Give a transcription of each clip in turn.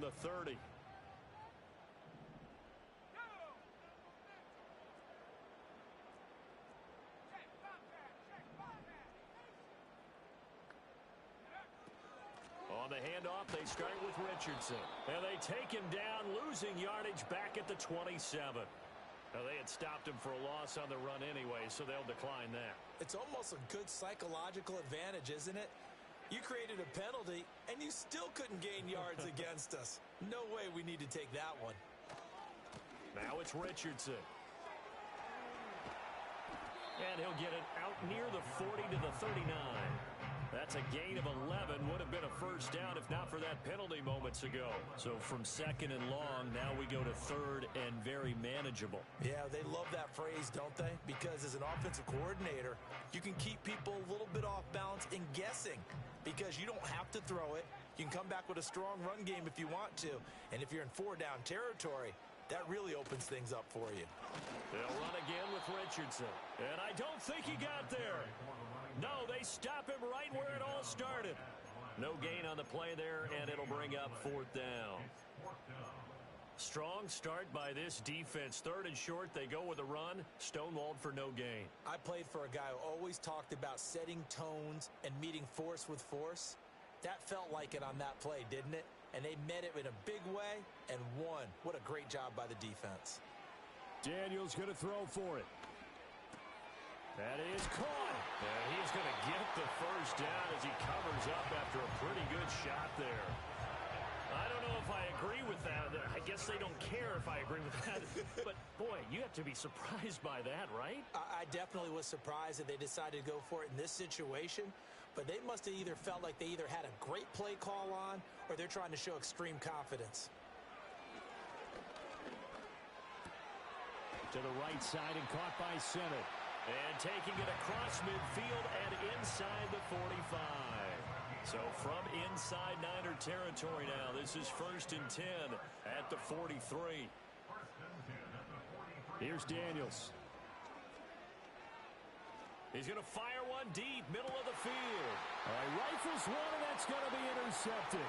the 30. On the handoff, they start with Richardson. And they take him down, losing yardage back at the 27. Now, they had stopped him for a loss on the run anyway, so they'll decline that. It's almost a good psychological advantage, isn't it? You created a penalty, and you still couldn't gain yards against us. No way we need to take that one. Now it's Richardson. And he'll get it out near the 40 to the 39. That's a gain of 11. Would have been a first down if not for that penalty moments ago. So from second and long, now we go to third and very manageable. Yeah, they love that phrase, don't they? Because as an offensive coordinator, you can keep people a little bit off balance and guessing because you don't have to throw it. You can come back with a strong run game if you want to. And if you're in four-down territory, that really opens things up for you. They'll run again with Richardson. And I don't think he got there. No, they stop him right where it all started. No gain on the play there, and it'll bring up fourth down. Strong start by this defense. Third and short, they go with a run. Stonewalled for no gain. I played for a guy who always talked about setting tones and meeting force with force. That felt like it on that play, didn't it? And they met it in a big way and won. What a great job by the defense. Daniels going to throw for it. That is caught. And he's going to get the first down as he covers up after a pretty good shot there. I don't know if I agree with that. I guess they don't care if I agree with that. But, boy, you have to be surprised by that, right? I definitely was surprised that they decided to go for it in this situation. But they must have either felt like they either had a great play call on or they're trying to show extreme confidence. To the right side and caught by center. And taking it across midfield and inside the 45. So from inside Niner territory now, this is 1st and 10 at the 43. Here's Daniels. He's going to fire one deep, middle of the field. All right, rifles one, and that's going to be intercepted.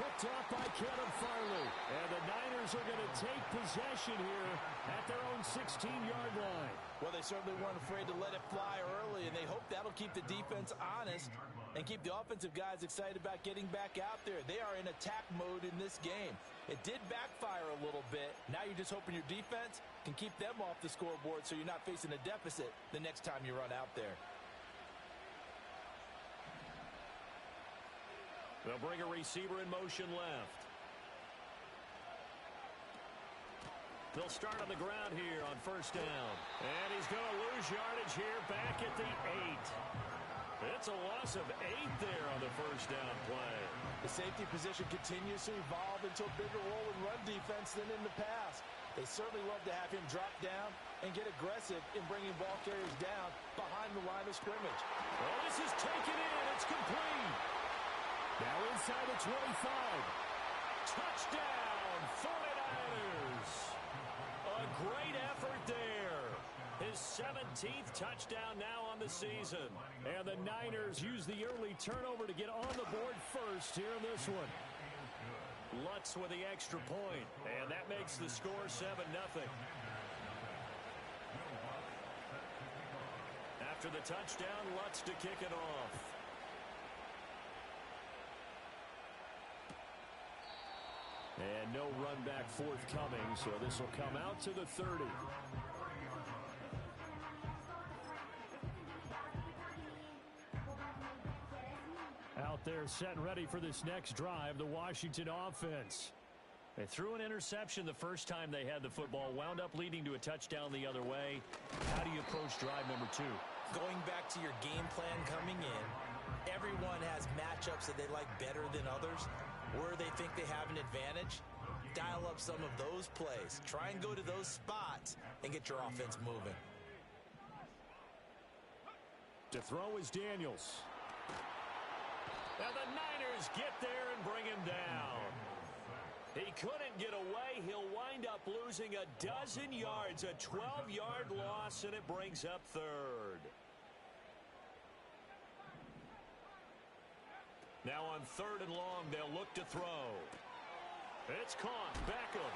Picked off by Kevin Farley. And the Niners are going to take possession here at their own 16-yard line. Well, they certainly weren't afraid to let it fly early, and they hope that'll keep the defense honest and keep the offensive guys excited about getting back out there. They are in attack mode in this game. It did backfire a little bit. Now you're just hoping your defense can keep them off the scoreboard so you're not facing a deficit the next time you run out there. They'll bring a receiver in motion left. They'll start on the ground here on first down. And he's going to lose yardage here back at the 8. It's a loss of 8 there on the first down play. The safety position continues to evolve into a bigger role in run defense than in the past. They certainly love to have him drop down and get aggressive in bringing ball carriers down behind the line of scrimmage. Well, this is taken in. It's complete. Now inside the 25. Touchdown, 49ers. A great effort there. His 17th touchdown now on the season. And the Niners use the early turnover to get on the board first here in this one. Lutz with the extra point. And that makes the score 7-0. After the touchdown, Lutz to kick it off. And no run back forthcoming, so this will come out to the 30. Out there set and ready for this next drive, the Washington offense. They threw an interception the first time they had the football, wound up leading to a touchdown the other way. How do you approach drive number 2? Going back to your game plan coming in, everyone has matchups that they like better than others. Where they think they have an advantage, dial up some of those plays. Try and go to those spots and get your offense moving. To throw is Daniels. And the Niners get there and bring him down. He couldn't get away. He'll wind up losing a dozen yards, a 12-yard loss, and it brings up third. Now on 3rd and long, they'll look to throw. It's caught. Beckham.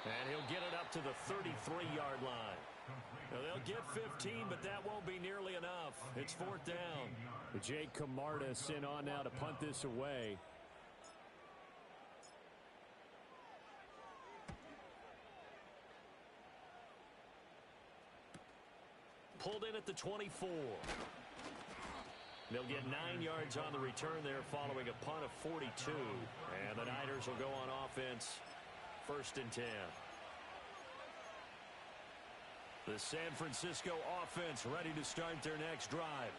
And he'll get it up to the 33-yard line. Now, they'll get 15, but that won't be nearly enough. It's fourth down. Jake Camarda sent on now to punt this away. Pulled in at the 24. They'll get 9 yards on the return there following a punt of 42. And the Niners will go on offense, 1st and 10. The San Francisco offense ready to start their next drive.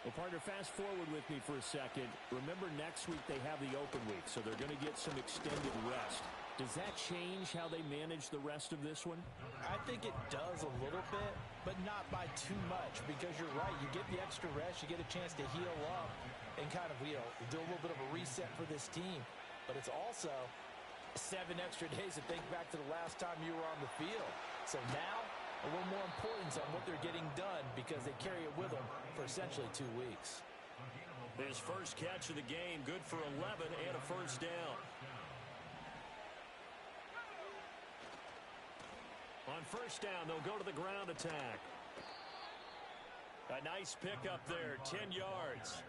Well, partner, fast forward with me for a second. Remember, next week they have the open week, so they're going to get some extended rest. Does that change how they manage the rest of this one? I think it does a little bit, but not by too much, because you're right. You get the extra rest, you get a chance to heal up and kind of, do a little bit of a reset for this team. But it's also 7 extra days to think back to the last time you were on the field. So now, a little more importance on what they're getting done because they carry it with them for essentially 2 weeks. His first catch of the game, good for 11 and a first down. On first down, they'll go to the ground attack. A nice pickup there, 10 yards.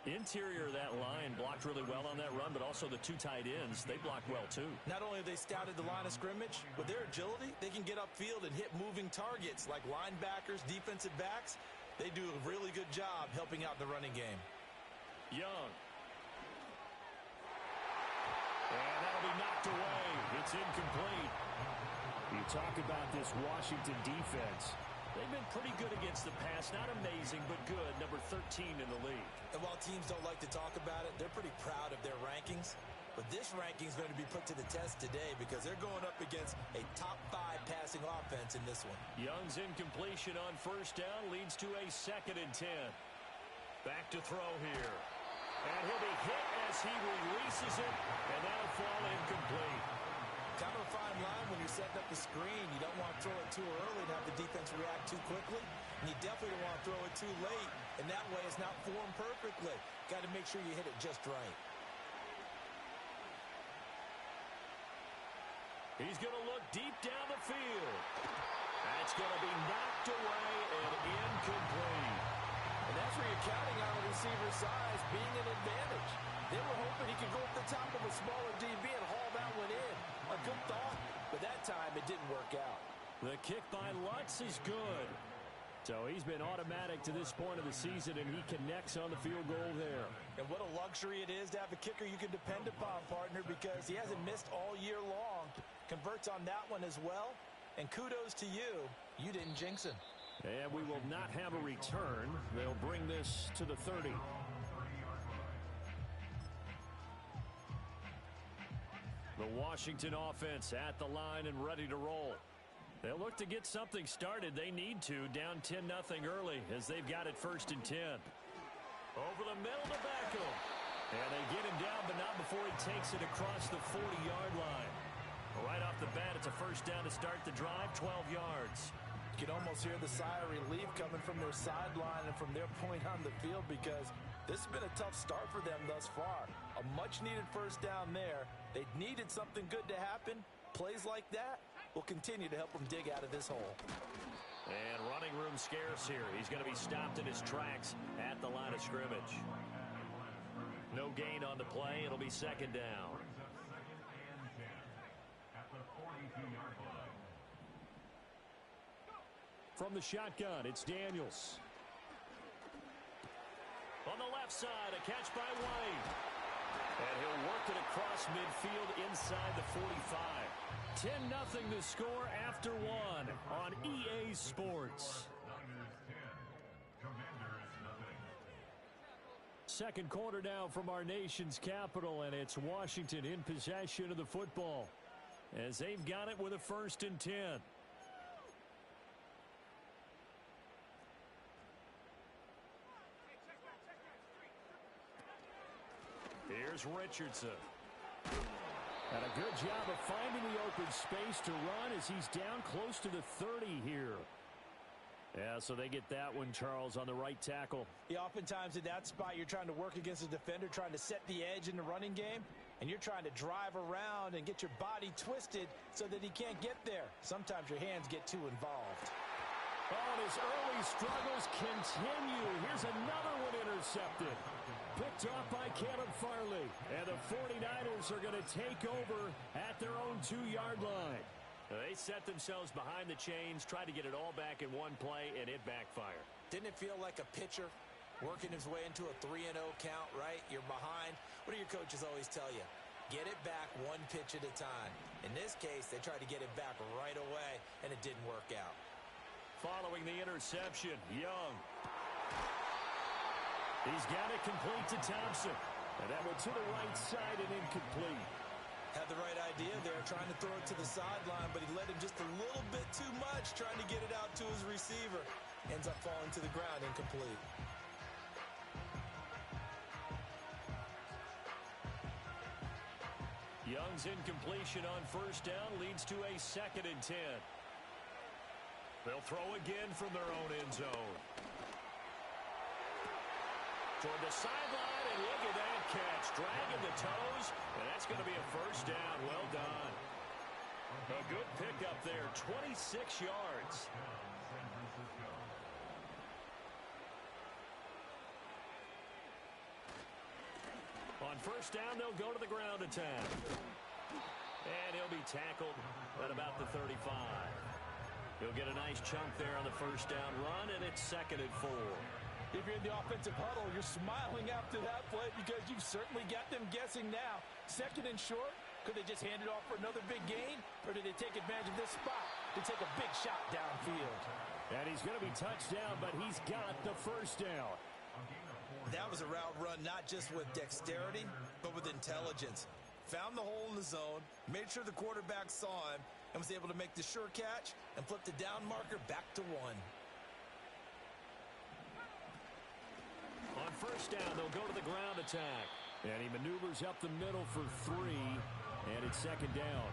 Interior of that line blocked really well on that run, but also the 2 tight ends, they blocked well too. Not only have they scouted the line of scrimmage, with their agility, they can get upfield and hit moving targets like linebackers, defensive backs. They do a really good job helping out the running game. Young. And that'll be knocked away. It's incomplete. You talk about this Washington defense. They've been pretty good against the pass. Not amazing, but good. Number 13 in the league. And while teams don't like to talk about it, they're pretty proud of their rankings. But this ranking is going to be put to the test today because they're going up against a top 5 passing offense in this one. Young's incompletion on first down leads to a 2nd and 10. Back to throw here. And he'll be hit as he releases it, and that'll fall incomplete. Kind of a fine line when you're setting up the screen. You don't want to throw it too early and have the defense react too quickly. And you definitely don't want to throw it too late. And that way it's not formed perfectly. Got to make sure you hit it just right. He's going to look deep down the field. That's going to be knocked away and incomplete. And that's where you're counting on the receiver's size being an advantage. They were hoping he could go up the top of a smaller DB and haul that one in. A good thought, but that time it didn't work out. The kick by Lutz is good. So he's been automatic to this point of the season, and he connects on the field goal there. And what a luxury it is to have a kicker you can depend upon, partner, because he hasn't missed all year long. Converts on that one as well. And kudos to you. You didn't jinx him. And we will not have a return. They'll bring this to the 30. The Washington offense at the line and ready to roll. They'll look to get something started. They need to, down 10-0 early as they've got it 1st and 10. Over the middle to Beckham. And they get him down, but not before he takes it across the 40-yard line. Right off the bat, it's a first down to start the drive, 12 yards. You can almost hear the sigh of relief coming from their sideline and from their point on the field because this has been a tough start for them thus far. A much-needed first down there. They needed something good to happen. Plays like that will continue to help them dig out of this hole. And running room scarce here. He's going to be stopped in his tracks at the line of scrimmage. No gain on the play. It'll be 2nd down. From the shotgun, it's Daniels. On the left side, a catch by White. And he'll work it across midfield inside the 45. 10-0 the score after 1 on EA Sports. Second quarter now from our nation's capital, and it's Washington in possession of the football as they've got it with a 1st and 10. Here's Richardson. And a good job of finding the open space to run as he's down close to the 30 here. Yeah, so they get that one, Charles, on the right tackle. Yeah, oftentimes in that spot, you're trying to work against a defender, trying to set the edge in the running game. and you're trying to drive around and get your body twisted so that he can't get there. Sometimes your hands get too involved. Oh, and his early struggles continue. Here's another one intercepted. Picked off by Caleb Farley. And the 49ers are going to take over at their own 2-yard line. They set themselves behind the chains, tried to get it all back in one play, and it backfired. Didn't it feel like a pitcher working his way into a 3-0 count, right? You're behind. What do your coaches always tell you? Get it back one pitch at a time. In this case, they tried to get it back right away, and it didn't work out. Following the interception, Young. He's got it complete to Thompson. And that one to the right side and incomplete. Had the right idea there, trying to throw it to the sideline, but he let him just a little bit too much, trying to get it out to his receiver. Ends up falling to the ground, incomplete. Young's incompletion on first down leads to a 2nd and 10. They'll throw again from their own end zone. Toward the sideline, and look at that catch. Dragging the toes, and that's going to be a first down. Well done. A good pickup there, 26 yards. On first down, they'll go to the ground attack. And he'll be tackled at about the 35. He'll get a nice chunk there on the first down run, and it's 2nd and 4. If you're in the offensive huddle, you're smiling after that play because you've certainly got them guessing now. 2nd and short, could they just hand it off for another big gain? Or did they take advantage of this spot to take a big shot downfield? And he's going to be touched down, but he's got the first down. That was a route run not just with dexterity, but with intelligence. Found the hole in the zone, made sure the quarterback saw him, and was able to make the sure catch and flip the down marker back to 1. On first down, they'll go to the ground attack. And he maneuvers up the middle for 3, and it's 2nd down.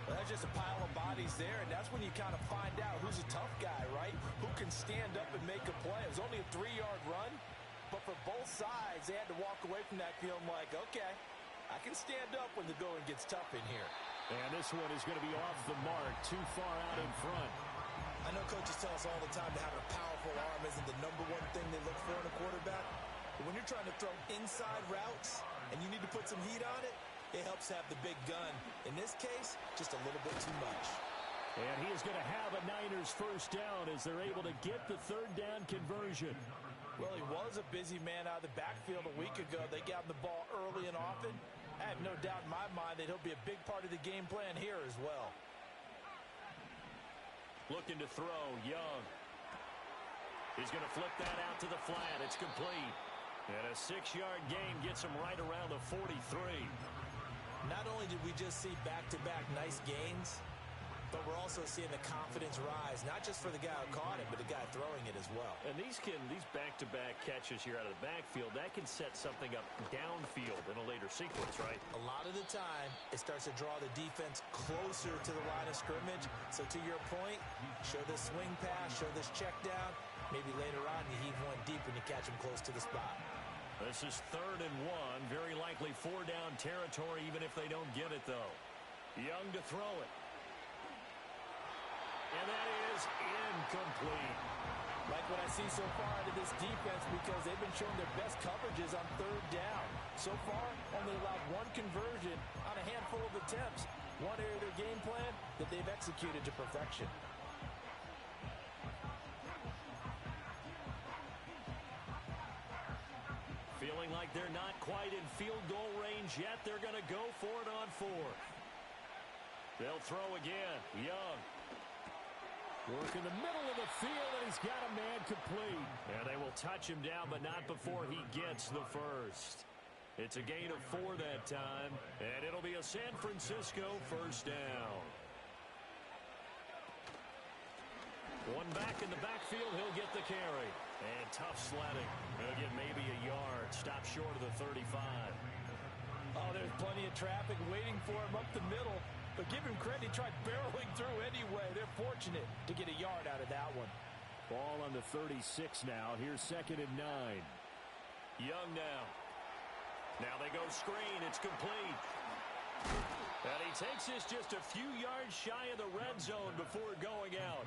Well, that's just a pile of bodies there, and that's when you kind of find out who's a tough guy, right? Who can stand up and make a play. It was only a 3-yard run, but for both sides, they had to walk away from that feeling like, okay, I can stand up when the going gets tough in here. And this one is going to be off the mark, too far out in front. I know coaches tell us all the time to have a powerful arm isn't the #1 thing they look for in a quarterback. But when you're trying to throw inside routes and you need to put some heat on it, it helps have the big gun. In this case, just a little bit too much. And he is going to have a Niners first down as they're able to get the 3rd down conversion. Well, he was a busy man out of the backfield a week ago. They got him the ball early and often. I have no doubt in my mind that he'll be a big part of the game plan here as well. Looking to throw, Young. He's going to flip that out to the flat. It's complete. And a 6-yard gain gets him right around the 43. Not only did we just see back-to-back nice gains, but we're also seeing the confidence rise, not just for the guy who caught it, but the guy throwing it as well. And these back-to-back catches here out of the backfield, that can set something up downfield in a later sequence, right? A lot of the time, it starts to draw the defense closer to the line of scrimmage. So to your point, show this swing pass, show this check down. Maybe later on you heave one deep when you catch him close to the spot. This is 3rd and 1. Very likely 4-down territory, even if they don't get it, though. Young to throw it. And that is incomplete. Like what I see so far out of this defense because they've been showing their best coverages on 3rd down. So far, only allowed 1 conversion on a handful of attempts. One area of their game plan that they've executed to perfection. Feeling like they're not quite in field goal range yet. They're going to go for it on 4th. They'll throw again. Young. Work in the middle of the field, and he's got a man complete. And they will touch him down, but not before he gets the first. It's a gain of 4 that time, and it'll be a San Francisco first down. One back in the backfield, he'll get the carry. And tough sledding. He'll get maybe a yard. Stop short of the 35. Oh, there's plenty of traffic waiting for him up the middle. But give him credit, he tried barreling through anyway. They're fortunate to get a yard out of that one. Ball on the 36 now. Here's 2nd and 9. Young now. Now they go screen. It's complete. And he takes this just a few yards shy of the red zone before going out.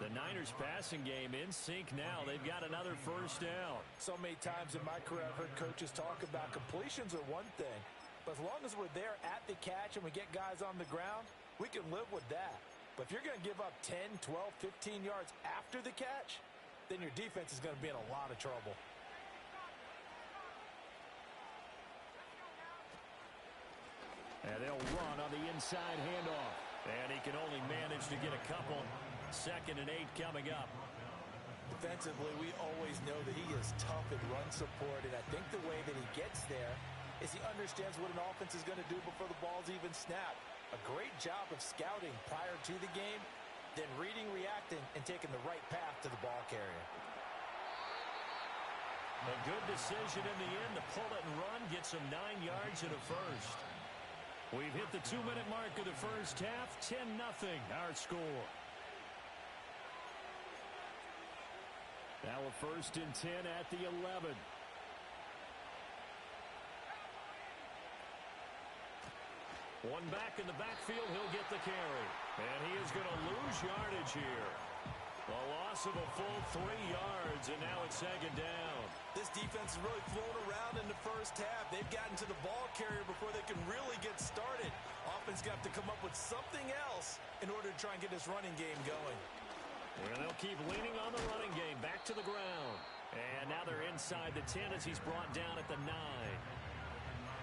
The Niners passing game in sync now. They've got another first down. So many times in my career I've heard coaches talk about completions are one thing. But as long as we're there at the catch and we get guys on the ground, we can live with that. But if you're going to give up 10, 12, 15 yards after the catch, then your defense is going to be in a lot of trouble. And they'll run on the inside handoff. And he can only manage to get a couple. 2nd and 8 coming up. Defensively, we always know that he is tough in run support, and I think the way that he gets there is he understands what an offense is going to do before the ball's even snapped. A great job of scouting prior to the game, then reading, reacting, and taking the right path to the ball carrier. A good decision in the end to pull it and run, get some 9 yards and a first. We've hit the 2-minute mark of the first half. 10-0 our score. Now a 1st and 10 at the 11. One back in the backfield. He'll get the carry. And he is going to lose yardage here. A loss of a full 3 yards, and now it's 2nd down. This defense is really flown around in the first half. They've gotten to the ball carrier before they can really get started. Offense got to come up with something else in order to try and get this running game going. And they'll keep leaning on the running game. Back to the ground. And now they're inside the 10 as he's brought down at the 9.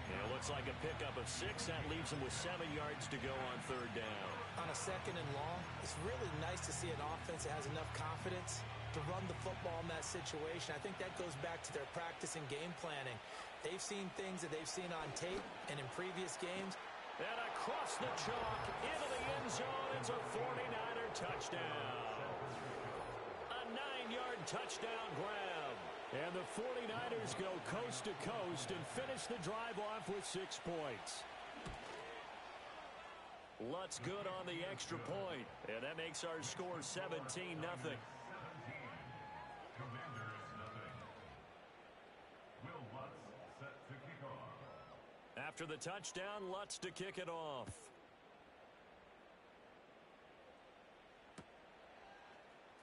And it looks like a pickup of 6. That leaves him with 7 yards to go on 3rd down. On a 2nd and long, it's really nice to see an offense that has enough confidence to run the football in that situation. I think that goes back to their practice and game planning. They've seen things that they've seen on tape and in previous games. And across the chalk, into the end zone, it's a 49er touchdown. A 9-yard touchdown grab. And the 49ers go coast to coast and finish the drive off with 6 points. Lutz good on the extra point. And that makes our score 17-0. After the touchdown, Lutz to kick it off.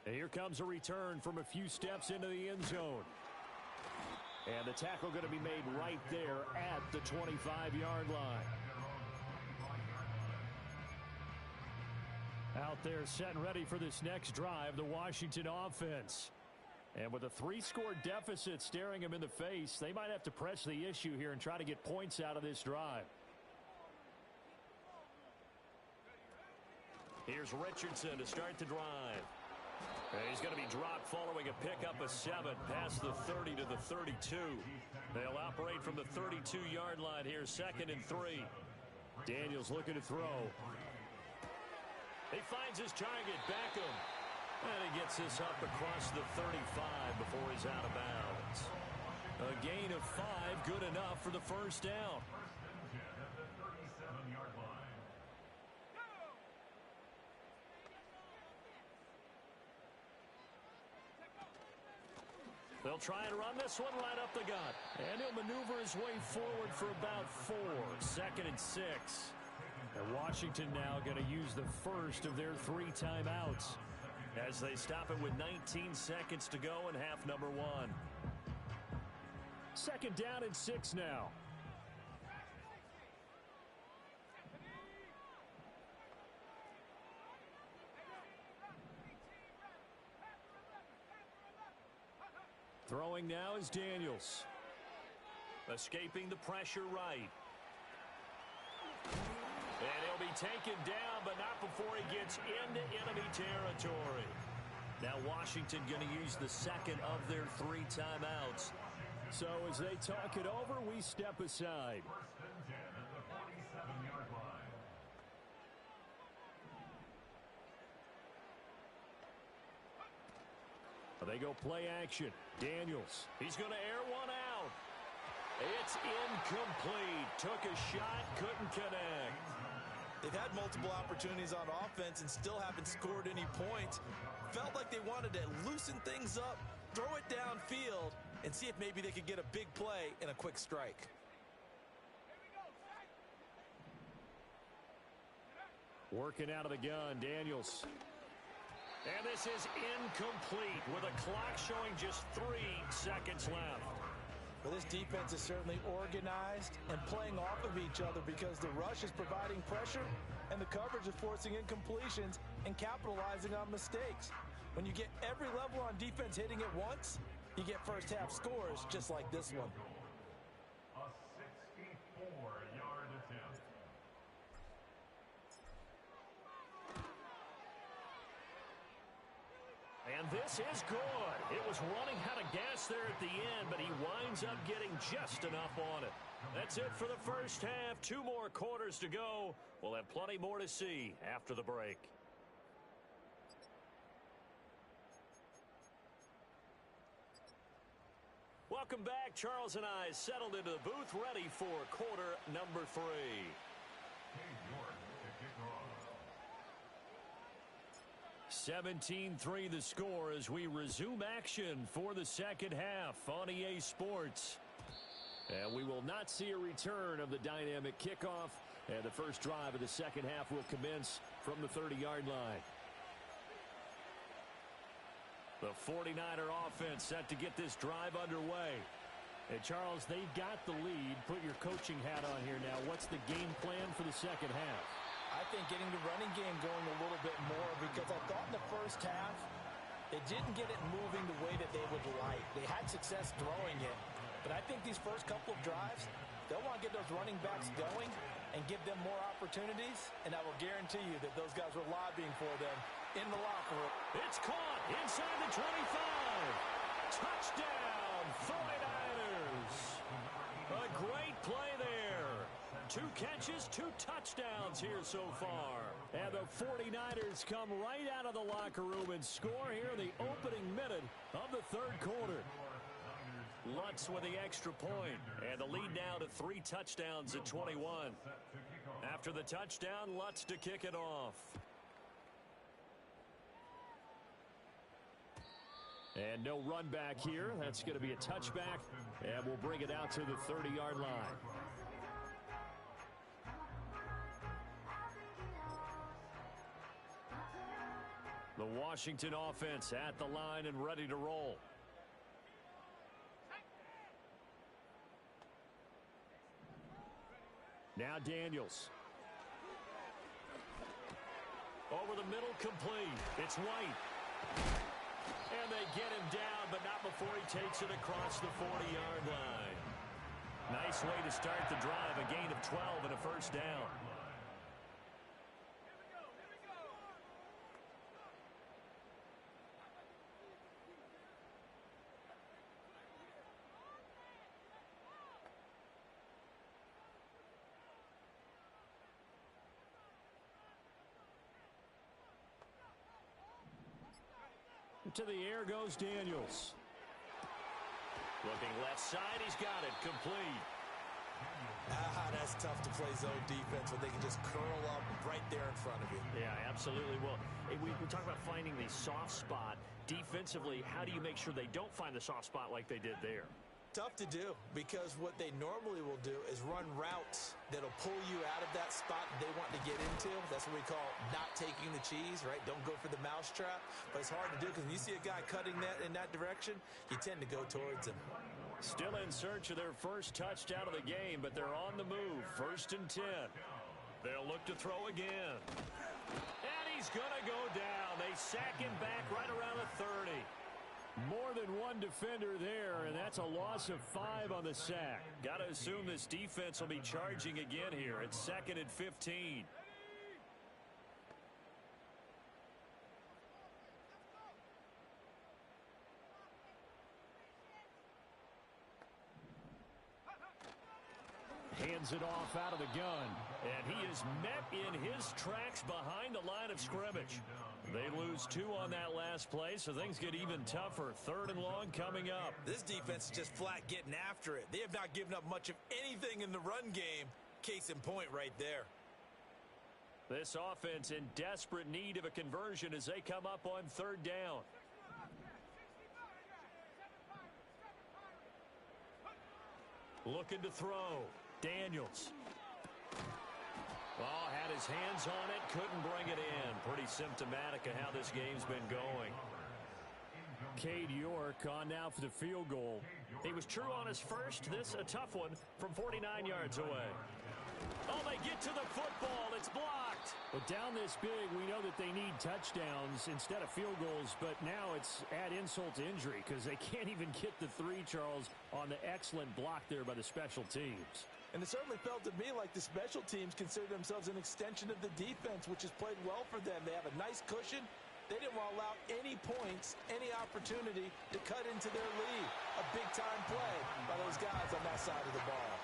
And here comes a return from a few steps into the end zone. And the tackle going to be made right there at the 25-yard line. Out there set and ready for this next drive, the Washington offense. And with a 3-score deficit staring them in the face, they might have to press the issue here and try to get points out of this drive. Here's Richardson to start the drive. And he's going to be dropped following a pickup of 7 past the 30 to the 32. They'll operate from the 32-yard line here, 2nd and 3. Daniels looking to throw. He finds his target, Beckham. And he gets this up across the 35 before he's out of bounds. A gain of 5, good enough for the first down. They'll try and run this one right up the gut. And he'll maneuver his way forward for about 4. 2nd and 6. And Washington now going to use the first of their 3 timeouts, as they stop it with 19 seconds to go in half number 1. 2nd down and 6 now. Throwing now is Daniels. Escaping the pressure right. And he'll be taken down, but not before he gets into enemy territory. Now Washington going to use the 2nd of their 3 timeouts. So as they talk it over, we step aside. They go play action. Daniels. He's going to air one out. It's incomplete. Took a shot, couldn't connect. They've had multiple opportunities on offense and still haven't scored any points. Felt like they wanted to loosen things up, throw it downfield, and see if maybe they could get a big play and a quick strike. Working out of the gun, Daniels. And this is incomplete with a clock showing just 3 seconds left. Well, this defense is certainly organized and playing off of each other because the rush is providing pressure and the coverage is forcing incompletions and capitalizing on mistakes. When you get every level on defense hitting at once, you get first half scores just like this one. A 64-yard attempt. And this is good. It was running out of gas there at the end, but he winds up getting just enough on it. That's it for the first half. 2 more quarters to go. We'll have plenty more to see after the break. Welcome back. Charles and I settled into the booth, ready for quarter number 3. 17-3 the score as we resume action for the second half on EA Sports. And we will not see a return of the dynamic kickoff. And the first drive of the second half will commence from the 30-yard line. The 49er offense set to get this drive underway. And Charles, they've got the lead. Put your coaching hat on here now. What's the game plan for the second half? I think getting the running game going a little bit more because I thought in the first half they didn't get it moving the way that they would like. They had success throwing it, but I think these first couple of drives, they'll want to get those running backs going and give them more opportunities, and I will guarantee you that those guys were lobbying for them in the locker room. It's caught inside the 25. Touchdown, 49ers. A great play there. 2 catches, 2 touchdowns here so far. And the 49ers come right out of the locker room and score here in the opening minute of the third quarter. Lutz with the extra point, and the lead now to 3 touchdowns at 21. After the touchdown, Lutz to kick it off. And no run back here. That's going to be a touchback, and we'll bring it out to the 30-yard line. The Washington offense at the line and ready to roll. Now Daniels. Over the middle, complete. It's White. And they get him down, but not before he takes it across the 40-yard line. Nice way to start the drive, a gain of 12 and a first down. To the air goes Daniels. Looking left side, he's got it, complete. That's tough to play zone defense when they can just curl up right there in front of you. Yeah, absolutely. Well, we talk about finding the soft spot. Defensively, how do you make sure they don't find the soft spot like they did there? Tough to do because what they normally will do is run routes that'll pull you out of that spot they want to get into. That's what we call not taking the cheese, right? Don't go for the mousetrap. But it's hard to do because when you see a guy cutting that in that direction, you tend to go towards him. Still in search of their first touchdown of the game, but they're on the move. 1st and 10. They'll look to throw again. And he's going to go down. They sack him back right around the 30. More than one defender there, and that's a loss of 5 on the sack. Got to assume this defense will be charging again here. It's 2nd and 15. Hands it off out of the gun. And he is met in his tracks behind the line of scrimmage. They lose 2 on that last play, so things get even tougher. 3rd and long coming up. This defense is just flat getting after it. They have not given up much of anything in the run game. Case in point right there. This offense in desperate need of a conversion as they come up on 3rd down. Looking to throw. Daniels. Oh, had his his hands on it, couldn't bring it in. Pretty symptomatic of how this game's been going. Cade York on now for the field goal. He was true on his first. This a tough one from 49 yards away. Oh, they get to the football. It's blocked. But down this big, we know that they need touchdowns instead of field goals. But now it's add insult to injury because they can't even get the three, Charles, on the excellent block there by the special teams. And it certainly felt to me like the special teams consider themselves an extension of the defense, which has played well for them. They have a nice cushion. They didn't want to allow any points, any opportunity to cut into their lead. A big-time play by those guys on that side of the ball.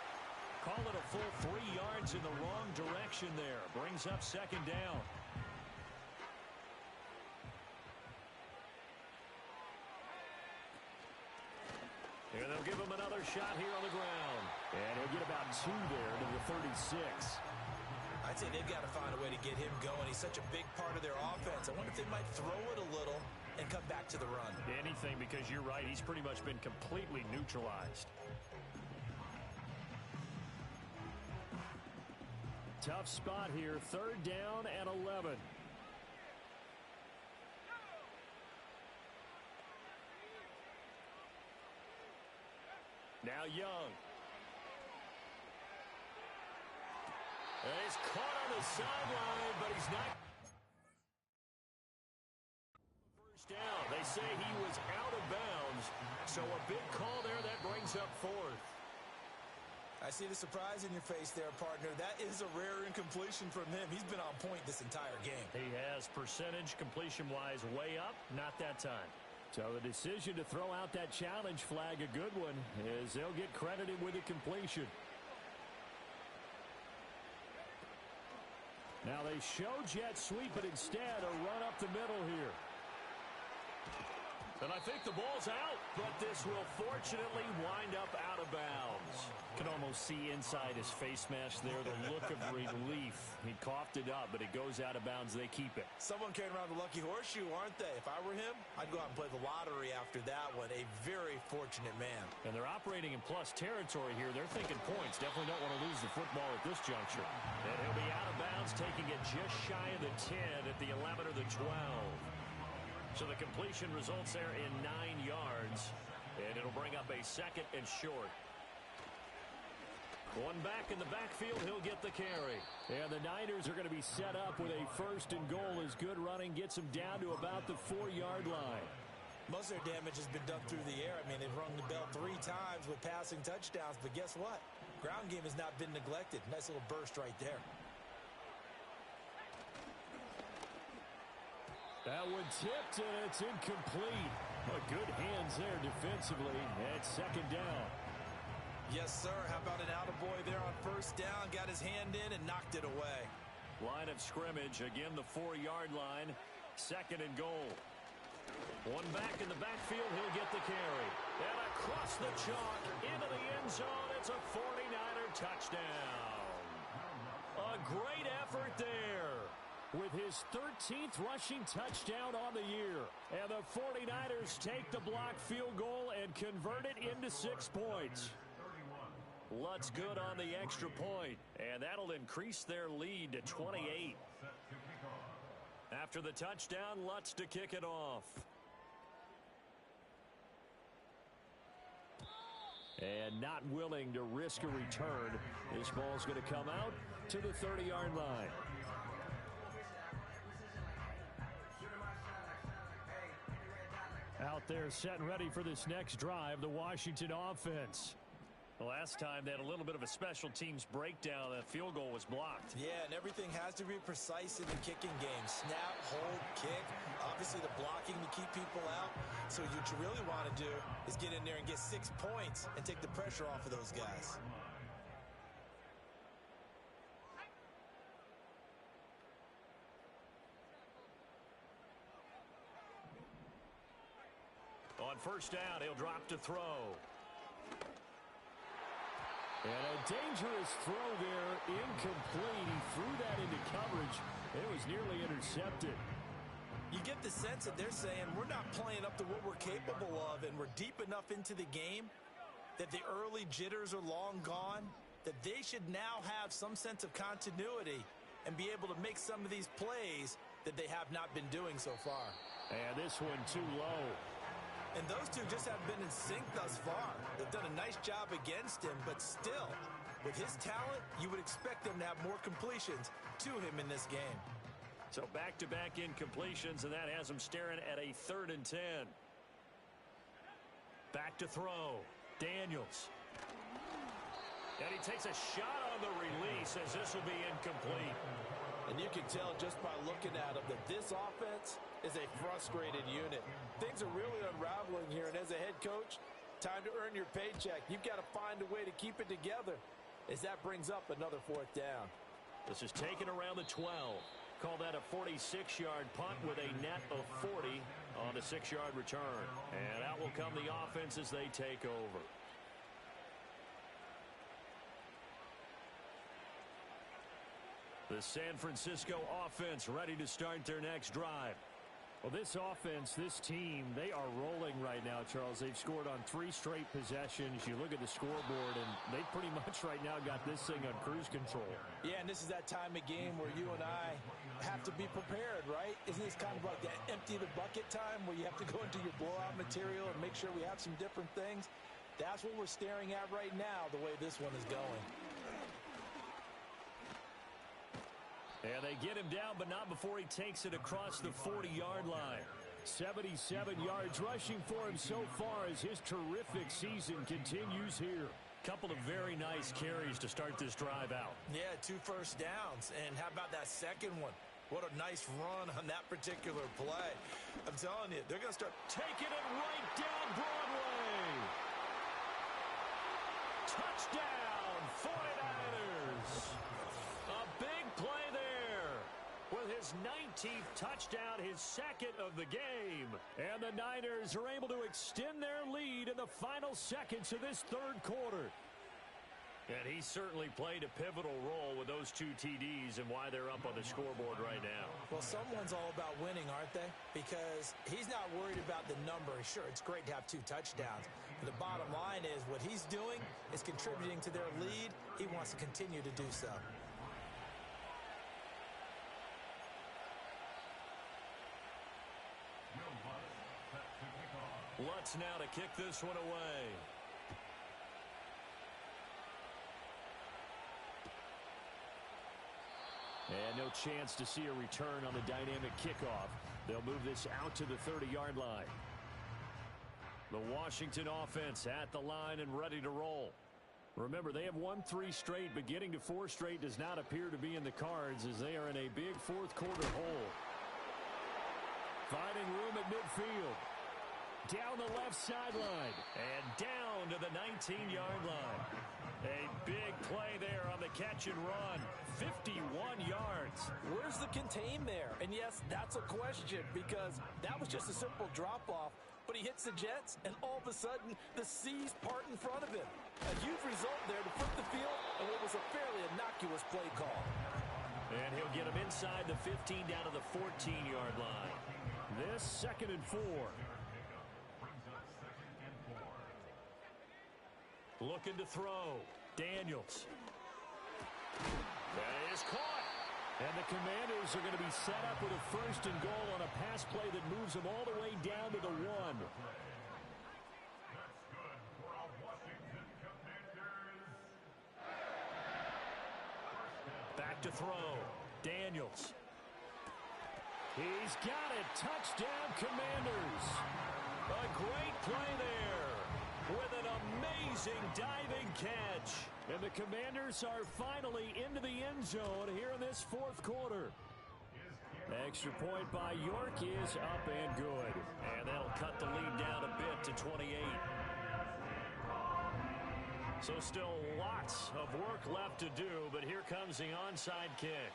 Call it a full 3 yards in the wrong direction there. Brings up second down. And they'll give him another shot here on the ground. And he'll get about 2 there to the 36. I'd say they've got to find a way to get him going. He's such a big part of their offense. I wonder if they might throw it a little and come back to the run. Anything, because you're right. He's pretty much been completely neutralized. Tough spot here. 3rd down and 11. Now Young. And he's caught on the sideline, but he's not. First down. They say he was out of bounds. So a big call there that brings up 4th. I see the surprise in your face there, partner. That is a rare incompletion from him. He's been on point this entire game. He has percentage completion-wise way up, not that time. So the decision to throw out that challenge flag, a good one, as they'll get credited with a completion. Now they show jet sweep, but instead a run up the middle here. And I think the ball's out, but this will fortunately wind up out of bounds. Can almost see inside his face mask there, the look of relief. He coughed it up, but it goes out of bounds. They keep it. Someone carrying around the lucky horseshoe, aren't they? If I were him, I'd go out and play the lottery after that one. A very fortunate man. And they're operating in plus territory here. They're thinking points. Definitely don't want to lose the football at this juncture. And he'll be out of bounds, taking it just shy of the 10 at the 11 or the 12. So the completion results there in 9 yards. And it'll bring up a 2nd and short. One back in the backfield, he'll get the carry. And the Niners are going to be set up with a 1st and goal as good running gets them down to about the 4-yard line. Most of their damage has been done through the air. I mean, they've rung the bell 3 times with passing touchdowns, but guess what? Ground game has not been neglected. Nice little burst right there. That one tipped, and it's incomplete. But good hands there defensively. And 2nd down. Yes, sir. How about an attaboy there on 1st down? Got his hand in and knocked it away. Line of scrimmage. Again, the 4-yard line. 2nd and goal. One back in the backfield. He'll get the carry. And across the chalk into the end zone. It's a 49er touchdown. A great effort there. With his 13th rushing touchdown on the year. And the 49ers take the blocked field goal and convert it into 6 points. Lutz good on the extra point, and that'll increase their lead to 28. After the touchdown, Lutz to kick it off. And not willing to risk a return. This ball's going to come out to the 30-yard line. Out there set and ready for this next drive, the Washington offense. Last time they had a little bit of a special teams breakdown. That field goal was blocked. Yeah, and everything has to be precise in the kicking game. Snap, hold, kick. Obviously the blocking to keep people out. So what you really want to do is get in there and get 6 points and take the pressure off of those guys. On 1st down, he'll drop to throw. And a dangerous throw there, incomplete. He threw that into coverage. It was nearly intercepted. You get the sense that they're saying we're not playing up to what we're capable of, and we're deep enough into the game that the early jitters are long gone, that they should now have some sense of continuity and be able to make some of these plays that they have not been doing so far. And this one too low. And those two just haven't been in sync thus far. They've done a nice job against him, but still, with his talent, you would expect them to have more completions to him in this game. So back-to-back incompletions, and that has him staring at a 3rd and 10. Back to throw. Daniels. And he takes a shot on the release as this will be incomplete. And you can tell just by looking at him that this offense is a frustrated unit. Things are really unraveling here, and as a head coach, time to earn your paycheck. You've got to find a way to keep it together as that brings up another 4th down. This is taken around the 12. Call that a 46-yard punt with a net of 40 on the 6-yard return. And out will come the offense as they take over. The San Francisco offense ready to start their next drive. Well, this offense, this team, they are rolling right now, Charles. They've scored on 3 straight possessions. You look at the scoreboard, and they pretty much right now got this thing on cruise control. Yeah, and this is that time of game where you and I have to be prepared, right? Isn't this kind of like that empty the bucket time where you have to go into your blowout material and make sure we have some different things? That's what we're staring at right now, the way this one is going. And they get him down, but not before he takes it across the 40-yard line. 77 yards rushing for him so far as his terrific season continues here. Couple of very nice carries to start this drive out. Yeah, 2 first downs. And how about that second one? What a nice run on that particular play. I'm telling you, they're going to start taking it right down Broadway. Touchdown, 49ers. A big play there. With his 19th touchdown, his 2nd of the game. And the Niners are able to extend their lead in the final seconds of this 3rd quarter. And he certainly played a pivotal role with those 2 TDs and why they're up on the scoreboard right now. Well, someone's all about winning, aren't they? Because he's not worried about the number. Sure, it's great to have 2 touchdowns. But the bottom line is what he's doing is contributing to their lead. He wants to continue to do so. Lutz now to kick this one away. And no chance to see a return on the dynamic kickoff. They'll move this out to the 30-yard line. The Washington offense at the line and ready to roll. Remember, they have won 3 straight, but getting to 4 straight does not appear to be in the cards as they are in a big 4th quarter hole. Finding room at midfield. Down the left sideline. And down to the 19-yard line. A big play there on the catch and run. 51 yards. Where's the contain there? And yes, that's a question because that was just a simple drop-off. But he hits the Jets, and all of a sudden, the seas part in front of him. A huge result there to flip the field, and what was a fairly innocuous play call. And he'll get him inside the 15 down to the 14-yard line. This 2nd and 4. Looking to throw. Daniels. That is caught. And the Commanders are going to be set up with a 1st and goal on a pass play that moves them all the way down to the 1. That's good for our Washington Commanders. Back to throw. Daniels. He's got it. Touchdown, Commanders. A great play there with an amazing diving catch. And the Commanders are finally into the end zone here in this 4th quarter. Extra point by York is up and good. And that'll cut the lead down a bit to 28. So still lots of work left to do, but here comes the onside kick.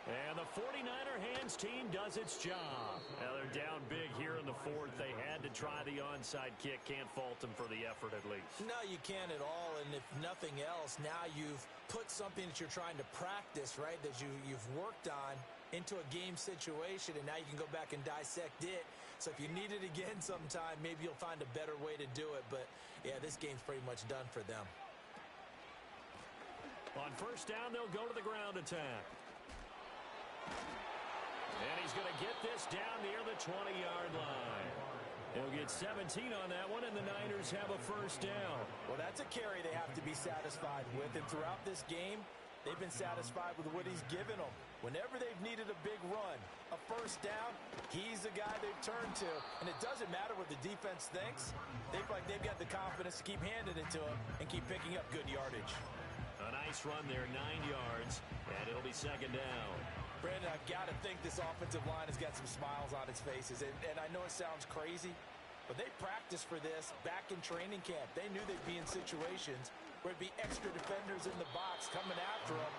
And the 49er hands team does its job. Now they're down big here in the 4th. They had to try the onside kick. Can't fault them for the effort at least. No, you can't at all. And if nothing else, now you've put something that you're trying to practice, right, that you've worked on into a game situation, and now you can go back and dissect it So if you need it again sometime, maybe you'll find a better way to do it. But, yeah, this game's pretty much done for them. On first down, they'll go to the ground attack. And he's going to get this down near the 20-yard line. He'll get 17 on that one, and the Niners have a first down. Well, that's a carry they have to be satisfied with. And throughout this game, they've been satisfied with what he's given them. Whenever they've needed a big run, a first down, he's the guy they've turned to. And it doesn't matter what the defense thinks. They feel like they've got the confidence to keep handing it to him and keep picking up good yardage. A nice run there, 9 yards, and it'll be second down. Brandon, I've got to think this offensive line has got some smiles on its faces. And I know it sounds crazy, but they practiced for this back in training camp. They knew they'd be in situations where it'd be extra defenders in the box coming after them,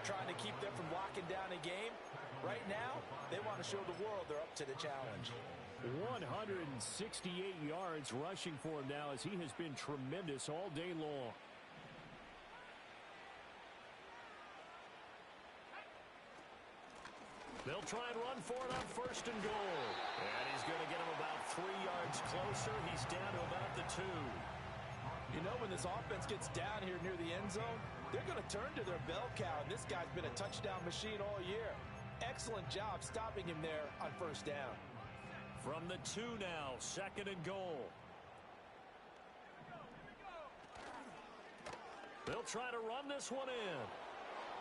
trying to keep them from locking down a game. Right now, they want to show the world they're up to the challenge. 168 yards rushing for him now, as he has been tremendous all day long. They'll try and run for it on first and goal. And he's going to get him about 3 yards closer. He's down to about the 2. You know, when this offense gets down here near the end zone, they're going to turn to their bell cow. And this guy's been a touchdown machine all year. Excellent job stopping him there on first down. From the 2 now, second and goal. They'll try to run this one in.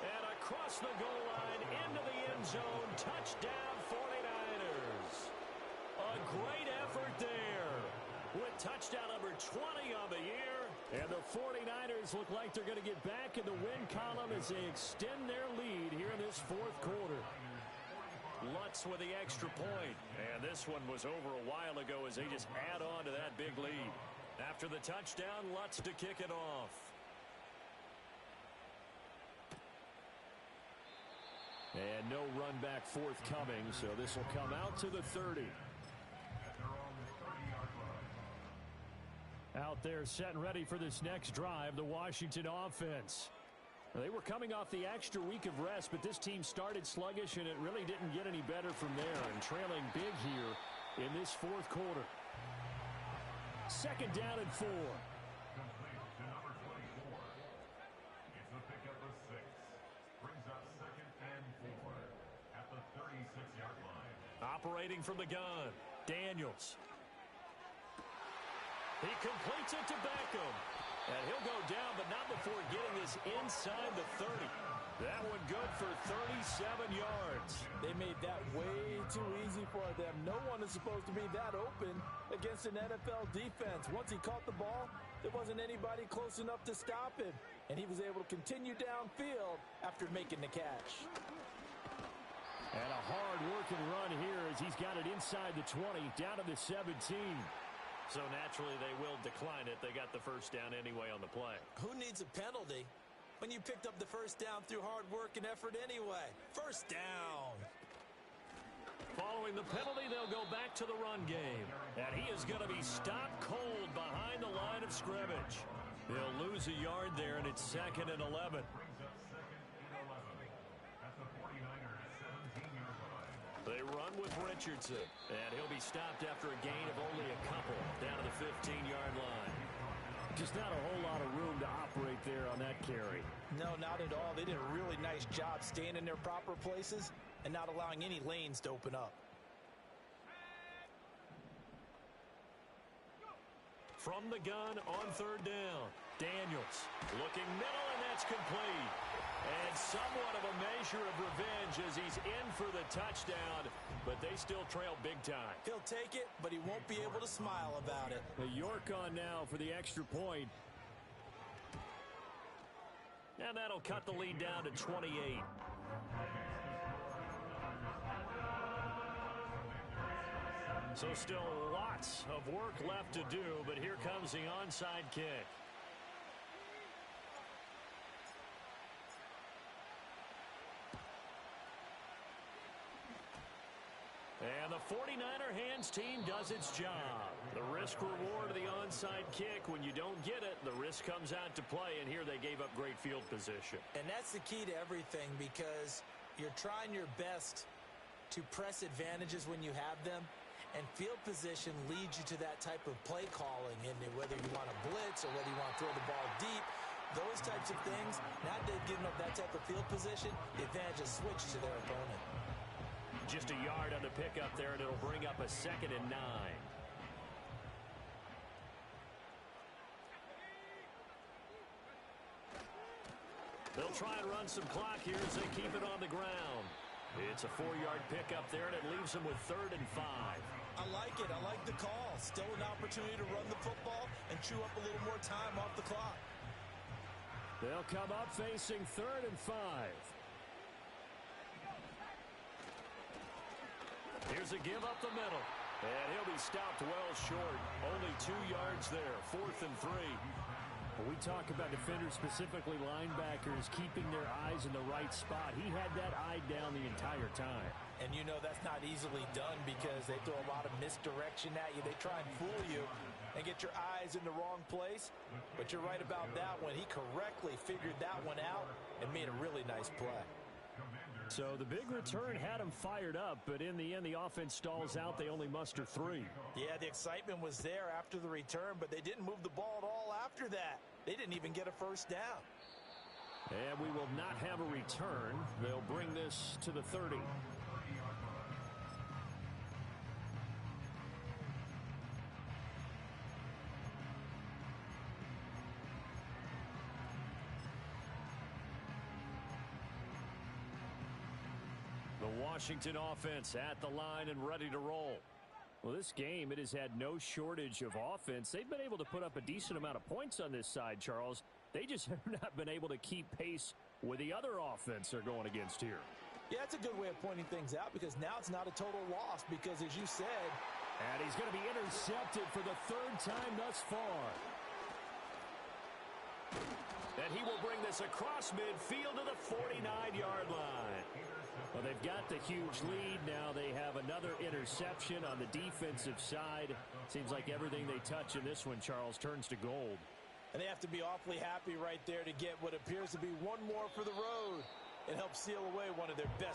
And across the goal line, into the end zone, touchdown 49ers. A great effort there with touchdown number 20 on the year. And the 49ers look like they're going to get back in the win column as they extend their lead here in this fourth quarter. Lutz with the extra point. And this one was over a while ago as they just add on to that big lead. After the touchdown, Lutz to kick it off. And no run back forthcoming, so this will come out to the 30. Out there set and ready for this next drive, the Washington offense. They were coming off the extra week of rest, but this team started sluggish, and it really didn't get any better from there, and trailing big here in this fourth quarter. Second down and 4. Operating from the gun, Daniels. He completes it to Beckham. And he'll go down, but not before getting this inside the 30. That one good for 37 yards. They made that way too easy for them. No one is supposed to be that open against an NFL defense. Once he caught the ball, there wasn't anybody close enough to stop him. And he was able to continue downfield after making the catch. And a hard-working run here as he's got it inside the 20, down to the 17. So naturally they will decline it. They got the first down anyway on the play. Who needs a penalty when you picked up the first down through hard work and effort anyway? First down. Following the penalty, they'll go back to the run game. And he is going to be stopped cold behind the line of scrimmage. They'll lose a yard there, and it's second and 11. They run with Richardson, and he'll be stopped after a gain of only a couple down to the 15-yard line. Just not a whole lot of room to operate there on that carry. No, not at all. They did a really nice job staying in their proper places and not allowing any lanes to open up. From the gun on third down, Daniels looking middle, and that's complete. And somewhat of a measure of revenge as he's in for the touchdown, but they still trail big time. He'll take it, but he won't be able to smile about it. The York on now for the extra point. And that'll cut the lead down to 28. So still lots of work left to do, but here comes the onside kick. And the 49er hands team does its job. The risk-reward of the onside kick, when you don't get it, the risk comes out to play, and here they gave up great field position. And that's the key to everything, because you're trying your best to press advantages when you have them, And field position leads you to that type of play calling, and whether you want to blitz or whether you want to throw the ball deep, those types of things, now that they've given up that type of field position, the advantage is switched to their opponent. Just a yard on the pickup there, and it'll bring up a 2nd and 9. They'll try and run some clock here as they keep it on the ground. It's a 4-yard pickup there, and it leaves them with 3rd and 5. I like it. I like the call. Still an opportunity to run the football and chew up a little more time off the clock. They'll come up facing 3rd and 5. Here's a give up the middle. And he'll be stopped well short. Only 2 yards there. 4th and 3. When we talk about defenders, specifically linebackers, keeping their eyes in the right spot, he had that eye down the entire time. And you know that's not easily done because they throw a lot of misdirection at you. They try and fool you and get your eyes in the wrong place. But you're right about that one. He correctly figured that one out and made a really nice play. So the big return had him fired up, but in the end, the offense stalls out. They only muster 3. Yeah, the excitement was there after the return, but they didn't move the ball at all after that. They didn't even get a first down. And we will not have a return. They'll bring this to the 30. The Washington offense at the line and ready to roll. Well, this game, it has had no shortage of offense. They've been able to put up a decent amount of points on this side, Charles. They just have not been able to keep pace with the other offense they're going against here. Yeah, that's a good way of pointing things out because now it's not a total loss because, as you said, and he's going to be intercepted for the 3rd time thus far. And he will bring this across midfield to the 49-yard line. Well, they've got the huge lead. Now they have another interception on the defensive side. Seems like everything they touch in this one, Charles, turns to gold. And they have to be awfully happy right there to get what appears to be one more for the road. It helps seal away one of their best